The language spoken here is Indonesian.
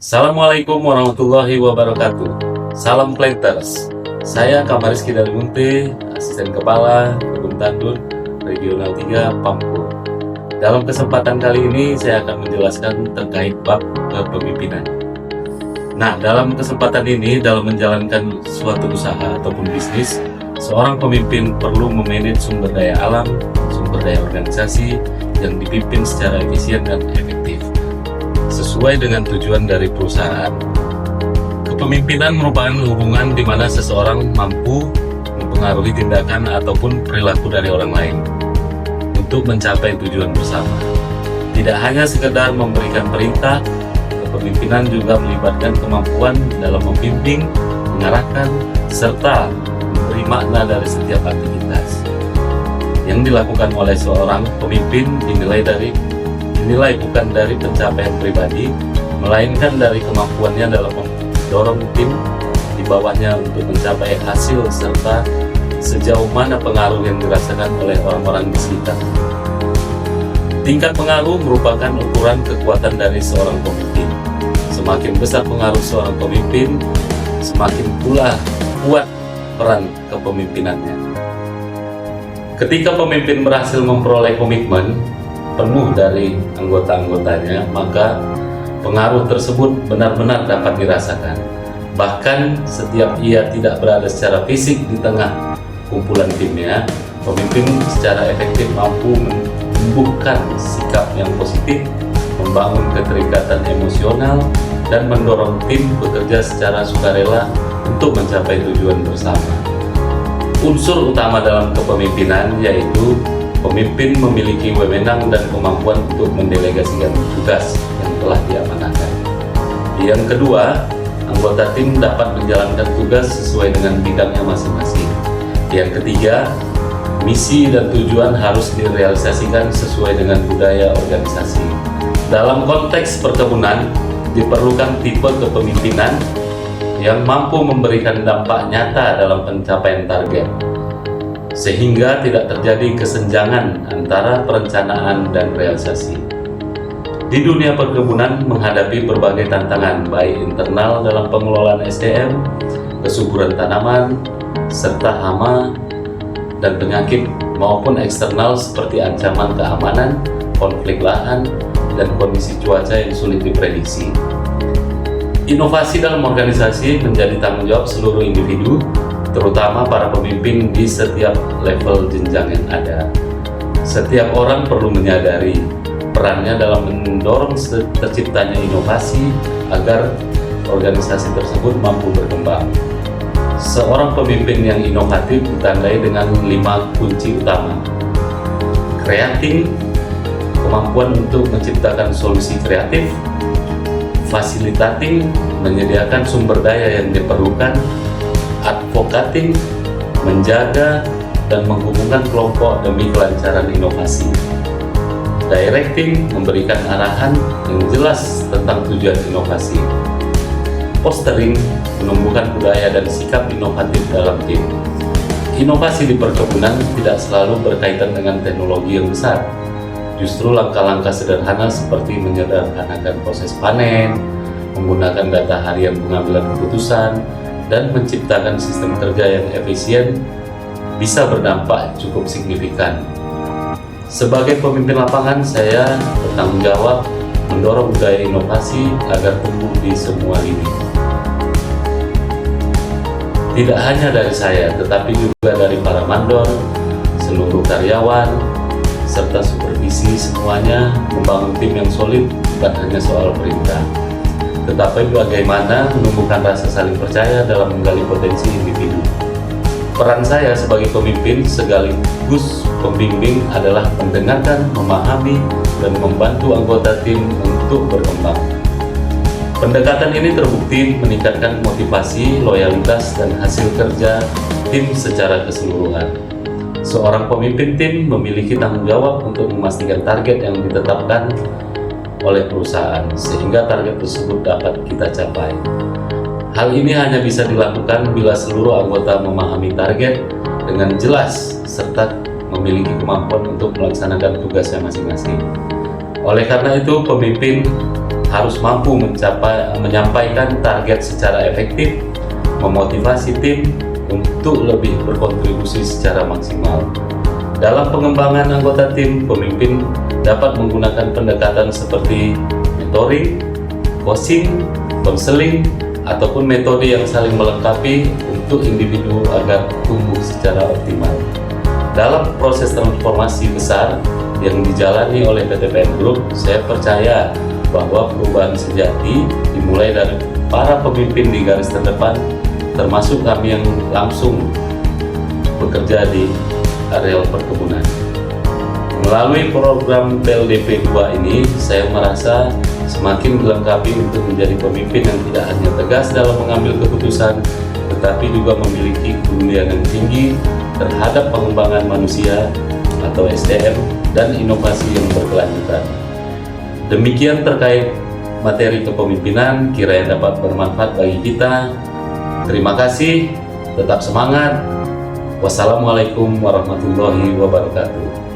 Assalamualaikum warahmatullahi wabarakatuh. Salam Planters. Saya Kamariski dari Munte, Asisten Kepala Kebun Tandun Regional 3 Pampur. Dalam kesempatan kali ini saya akan menjelaskan terkait bab kepemimpinan. Nah, dalam kesempatan ini dalam menjalankan suatu usaha ataupun bisnis, seorang pemimpin perlu memanage sumber daya alam, sumber daya organisasi yang dipimpin secara efisien dan efektif sesuai dengan tujuan dari perusahaan. Kepemimpinan merupakan hubungan di mana seseorang mampu mempengaruhi tindakan ataupun perilaku dari orang lain untuk mencapai tujuan bersama. Tidak hanya sekedar memberikan perintah, kepemimpinan juga melibatkan kemampuan dalam membimbing, mengarahkan, serta memberi makna dari setiap aktivitas. Yang dilakukan oleh seorang pemimpin dinilai bukan dari pencapaian pribadi, melainkan dari kemampuannya dalam mendorong tim di bawahnya untuk mencapai hasil serta sejauh mana pengaruh yang dirasakan oleh orang-orang di sekitar. Tingkat pengaruh merupakan ukuran kekuatan dari seorang pemimpin. Semakin besar pengaruh seorang pemimpin, semakin pula kuat peran kepemimpinannya. Ketika pemimpin berhasil memperoleh komitmen penuh dari anggota-anggotanya, maka pengaruh tersebut benar-benar dapat dirasakan. Bahkan setiap ia tidak berada secara fisik di tengah kumpulan timnya, pemimpin secara efektif mampu menumbuhkan sikap yang positif, membangun keterikatan emosional, dan mendorong tim bekerja secara sukarela untuk mencapai tujuan bersama. Unsur utama dalam kepemimpinan yaitu pemimpin memiliki wewenang dan kemampuan untuk mendelegasikan tugas yang telah diamanahkan. Yang kedua, anggota tim dapat menjalankan tugas sesuai dengan bidangnya masing-masing. Yang ketiga, misi dan tujuan harus direalisasikan sesuai dengan budaya organisasi. Dalam konteks perkebunan, diperlukan tipe kepemimpinan yang mampu memberikan dampak nyata dalam pencapaian target, sehingga tidak terjadi kesenjangan antara perencanaan dan realisasi. Di dunia perkebunan menghadapi berbagai tantangan, baik internal dalam pengelolaan SDM, kesuburan tanaman, serta hama dan penyakit, maupun eksternal seperti ancaman keamanan, konflik lahan, dan kondisi cuaca yang sulit diprediksi. Inovasi dalam organisasi menjadi tanggung jawab seluruh individu, terutama para pemimpin di setiap level jenjang yang ada. Setiap orang perlu menyadari perannya dalam mendorong terciptanya inovasi agar organisasi tersebut mampu berkembang. Seorang pemimpin yang inovatif ditandai dengan 5 kunci utama. Creating, kemampuan untuk menciptakan solusi kreatif. Facilitating, menyediakan sumber daya yang diperlukan. Advocating, menjaga dan menghubungkan kelompok demi kelancaran inovasi. Directing, memberikan arahan yang jelas tentang tujuan inovasi. Fostering, menumbuhkan budaya dan sikap inovatif dalam tim. Inovasi di perkebunan tidak selalu berkaitan dengan teknologi yang besar. Justru langkah-langkah sederhana seperti menyederhanakan proses panen, menggunakan data harian pengambilan keputusan, dan menciptakan sistem kerja yang efisien bisa berdampak cukup signifikan. Sebagai pemimpin lapangan, saya bertanggung jawab mendorong budaya inovasi agar tumbuh di semua lini. Tidak hanya dari saya, tetapi juga dari para mandor, seluruh karyawan, serta supervisi, semuanya membangun tim yang solid bukan hanya soal perintah, tetapi bagaimana menumbuhkan rasa saling percaya dalam menggali potensi individu. Peran saya sebagai pemimpin sekaligus pembimbing adalah mendengarkan, memahami, dan membantu anggota tim untuk berkembang. Pendekatan ini terbukti meningkatkan motivasi, loyalitas, dan hasil kerja tim secara keseluruhan. Seorang pemimpin tim memiliki tanggung jawab untuk memastikan target yang ditetapkan oleh perusahaan, sehingga target tersebut dapat kita capai. Hal ini hanya bisa dilakukan bila seluruh anggota memahami target dengan jelas serta memiliki kemampuan untuk melaksanakan tugasnya masing-masing. Oleh karena itu, pemimpin harus mampu menyampaikan target secara efektif, memotivasi tim untuk lebih berkontribusi secara maksimal. Dalam pengembangan anggota tim, pemimpin dapat menggunakan pendekatan seperti mentoring, coaching, konseling, ataupun metode yang saling melengkapi untuk individu agar tumbuh secara optimal. Dalam proses transformasi besar yang dijalani oleh PTPN Group, saya percaya bahwa perubahan sejati dimulai dari para pemimpin di garis terdepan, termasuk kami yang langsung bekerja di areal perkebunan. Melalui program PLDP 2 ini, saya merasa semakin dilengkapi untuk menjadi pemimpin yang tidak hanya tegas dalam mengambil keputusan, tetapi juga memiliki kepedulian yang tinggi terhadap pengembangan manusia atau SDM dan inovasi yang berkelanjutan. Demikian terkait materi kepemimpinan, kiranya dapat bermanfaat bagi kita. Terima kasih, tetap semangat. Wassalamualaikum warahmatullahi wabarakatuh.